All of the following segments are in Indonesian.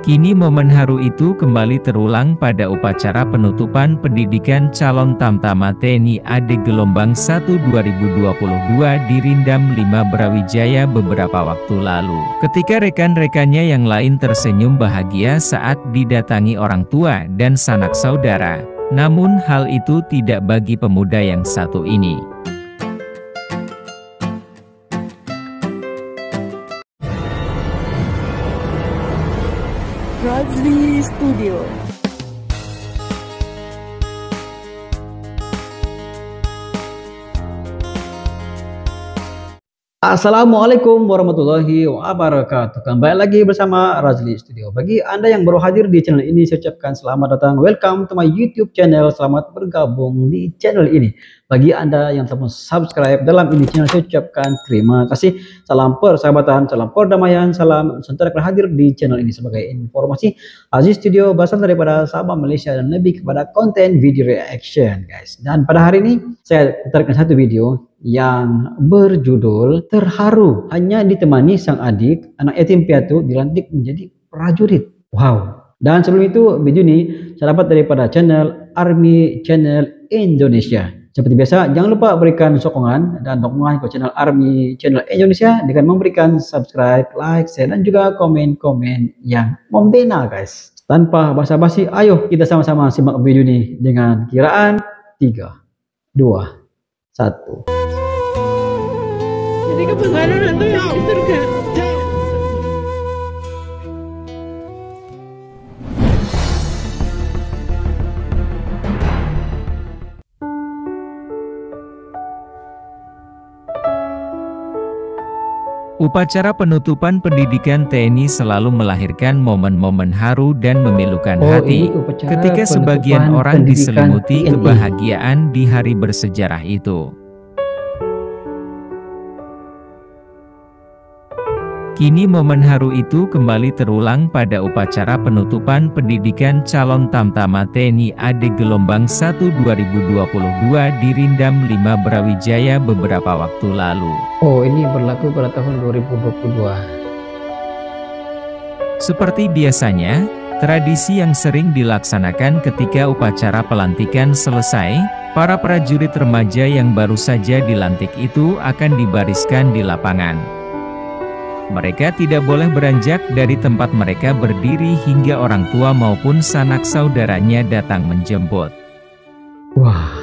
Kini momen haru itu kembali terulang pada upacara penutupan pendidikan calon Tamtama TNI AD Gelombang 1 2022 di Rindam 5 Brawijaya beberapa waktu lalu. Ketika rekan-rekannya yang lain tersenyum bahagia saat didatangi orang tua dan sanak saudara, namun hal itu tidak bagi pemuda yang satu ini. Razli Studio. Assalamualaikum warahmatullahi wabarakatuh. Kembali lagi bersama Razli Studio. Bagi Anda yang baru hadir di channel ini, saya ucapkan selamat datang, welcome to my YouTube channel. Selamat bergabung di channel ini. Bagi Anda yang telah subscribe dalam ini channel, saya ucapkan terima kasih. Salam persahabatan, salam perdamaian, salam Nusantara yang hadir di channel ini. Sebagai informasi, Razli Studio berasal daripada Sabah, Malaysia, dan lebih kepada konten video reaction, guys. Dan pada hari ini saya putarkan satu video yang berjudul Terharu Hanya Ditemani Sang Adik, Anak Yatim Piatu Dilantik Menjadi Prajurit. Wow. Dan sebelum itu, video ini saya dapat daripada channel Army Channel Indonesia. Seperti biasa, jangan lupa berikan sokongan dan dukungan ke channel Army Channel Indonesia dengan memberikan subscribe, like, share, dan juga komen-komen yang membina, guys. Tanpa basa-basi, ayo kita sama-sama simak video ini dengan kiraan 3, 2, 1. Jadi kebesaran nanti yang di surga. Upacara penutupan pendidikan TNI selalu melahirkan momen-momen haru dan memilukan hati, ketika sebagian orang diselimuti kebahagiaan di hari bersejarah itu. Kini momen haru itu kembali terulang pada upacara penutupan pendidikan calon Tamtama TNI AD Gelombang 1 2022 di Rindam 5 Brawijaya beberapa waktu lalu. Oh, ini berlaku pada tahun 2022. Seperti biasanya, tradisi yang sering dilaksanakan ketika upacara pelantikan selesai, para prajurit remaja yang baru saja dilantik itu akan dibariskan di lapangan. Mereka tidak boleh beranjak dari tempat mereka berdiri hingga orang tua maupun sanak saudaranya datang menjemput. Wah.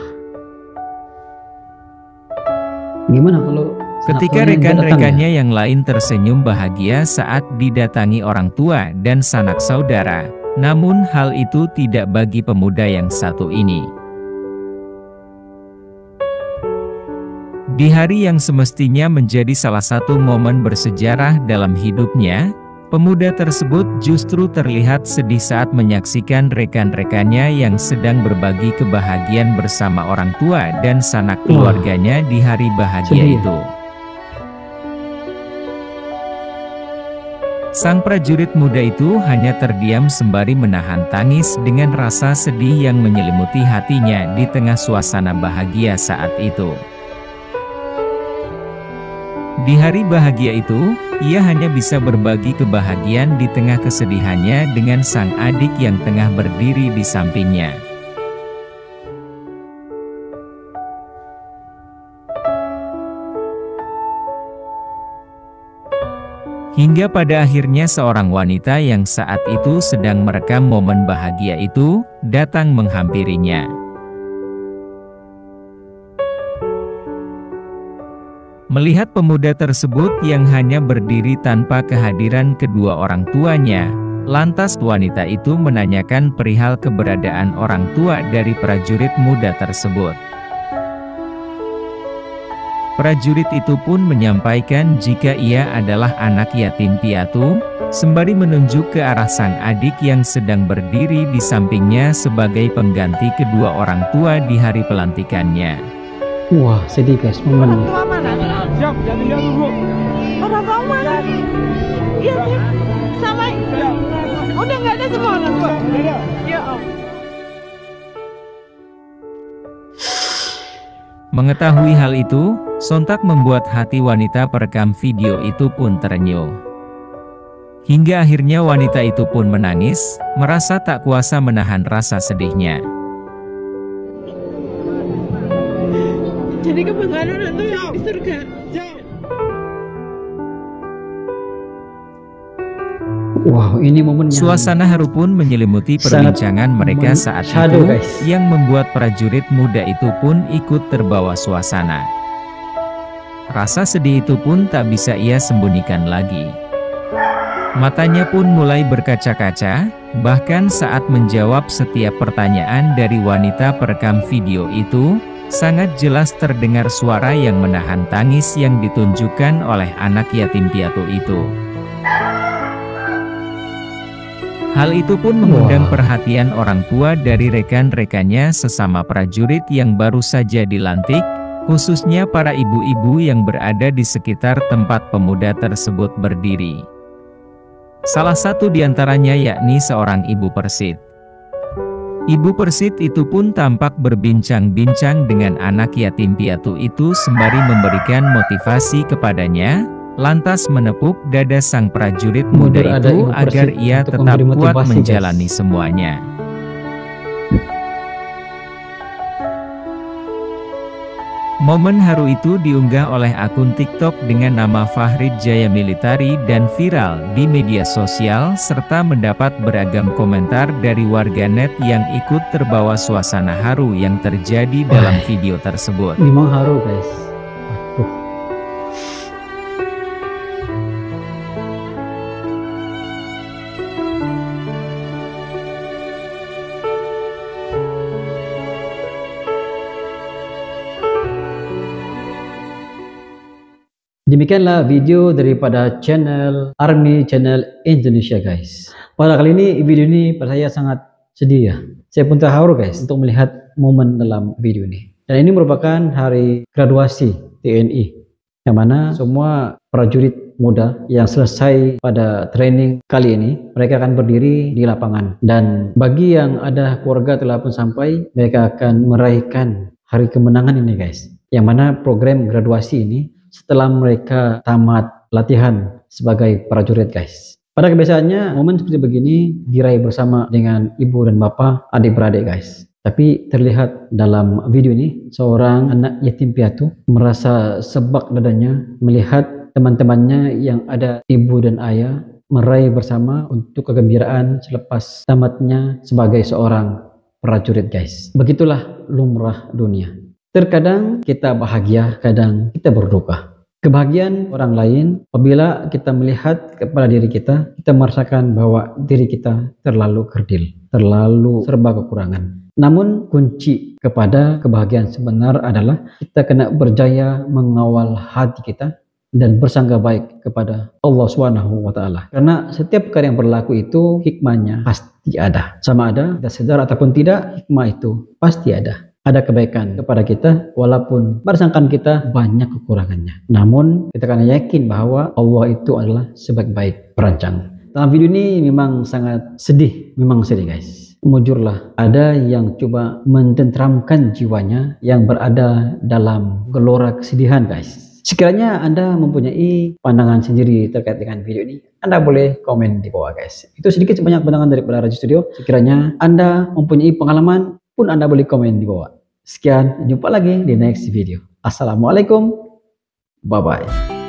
Gimana kalau ketika rekan-rekannya yang lain tersenyum bahagia saat didatangi orang tua dan sanak saudara, namun hal itu tidak bagi pemuda yang satu ini. Di hari yang semestinya menjadi salah satu momen bersejarah dalam hidupnya, pemuda tersebut justru terlihat sedih saat menyaksikan rekan-rekannya yang sedang berbagi kebahagiaan bersama orang tua dan sanak keluarganya di hari bahagia itu. Sang prajurit muda itu hanya terdiam sembari menahan tangis dengan rasa sedih yang menyelimuti hatinya di tengah suasana bahagia saat itu. Di hari bahagia itu, ia hanya bisa berbagi kebahagiaan di tengah kesedihannya dengan sang adik yang tengah berdiri di sampingnya. Hingga pada akhirnya seorang wanita yang saat itu sedang merekam momen bahagia itu, datang menghampirinya. Melihat pemuda tersebut yang hanya berdiri tanpa kehadiran kedua orang tuanya, lantas wanita itu menanyakan perihal keberadaan orang tua dari prajurit muda tersebut. Prajurit itu pun menyampaikan jika ia adalah anak yatim piatu, sembari menunjuk ke arah sang adik yang sedang berdiri di sampingnya sebagai pengganti kedua orang tua di hari pelantikannya. Wah, sedih guys, momen ini. Siap, jadi dia dulu. Orang tua mana? Iya nih, sama. Udah nggak ada semua orang tua. Ya om. Mengetahui hal itu, sontak membuat hati wanita perekam video itu pun terenyuh. Hingga akhirnya wanita itu pun menangis, merasa tak kuasa menahan rasa sedihnya. Jadi kebenaran itu yang di surga. Wow, ini momen yang Suasana haru pun menyelimuti perbincangan mereka saat itu, yang membuat prajurit muda itu pun ikut terbawa suasana. Rasa sedih itu pun tak bisa ia sembunyikan lagi. Matanya pun mulai berkaca-kaca, bahkan saat menjawab setiap pertanyaan dari wanita perekam video itu, sangat jelas terdengar suara yang menahan tangis yang ditunjukkan oleh anak yatim piatu itu. Hal itu pun mengundang perhatian orang tua dari rekan-rekannya sesama prajurit yang baru saja dilantik, khususnya para ibu-ibu yang berada di sekitar tempat pemuda tersebut berdiri. Salah satu diantaranya yakni seorang ibu persit. Ibu persit itu pun tampak berbincang-bincang dengan anak yatim piatu itu sembari memberikan motivasi kepadanya, lantas menepuk dada sang prajurit muda itu agar ia tetap kuat menjalani semuanya. Momen haru itu diunggah oleh akun TikTok dengan nama Fahrid Jaya Militari dan viral di media sosial serta mendapat beragam komentar dari warganet yang ikut terbawa suasana haru yang terjadi dalam video tersebut. Memang haru guys. Aduh. Demikianlah video daripada channel Army Channel Indonesia guys. Pada kali ini video ini pada saya sangat sedih ya. Saya pun terharu guys untuk melihat momen dalam video ini. Dan ini merupakan hari graduasi TNI, yang mana semua prajurit muda yang selesai pada training kali ini, mereka akan berdiri di lapangan. Dan bagi yang ada keluarga telah pun sampai, mereka akan meraihkan hari kemenangan ini guys. Yang mana program graduasi ini setelah mereka tamat latihan sebagai prajurit guys. Pada kebiasaannya momen seperti begini diraih bersama dengan ibu dan bapak, adik-beradik guys. Tapi terlihat dalam video ini seorang anak yatim piatu merasa sebak dadanya melihat teman-temannya yang ada ibu dan ayah meraih bersama untuk kegembiraan selepas tamatnya sebagai seorang prajurit guys. Begitulah lumrah dunia. Terkadang kita bahagia, kadang kita berduka. Kebahagiaan orang lain apabila kita melihat kepada diri kita merasakan bahwa diri kita terlalu kerdil, terlalu serba kekurangan. Namun kunci kepada kebahagiaan sebenar adalah kita kena berjaya mengawal hati kita dan bersangka baik kepada Allah SWT. Karena setiap perkara yang berlaku itu hikmahnya pasti ada. Sama ada kita sadar ataupun tidak, hikmah itu pasti ada. Ada kebaikan kepada kita walaupun berdasarkan kita banyak kekurangannya. Namun kita akan yakin bahwa Allah itu adalah sebaik-baik perancang. Dalam video ini memang sangat sedih, guys. Mujurlah, ada yang coba mententramkan jiwanya yang berada dalam gelora kesedihan guys. Sekiranya Anda mempunyai pandangan sendiri terkait dengan video ini, Anda boleh komen di bawah guys. Itu sedikit sebanyak pandangan daripada Raji Studio. Sekiranya Anda mempunyai pengalaman pun Anda boleh komen di bawah. Sekian, jumpa lagi di next video. Assalamualaikum, bye-bye.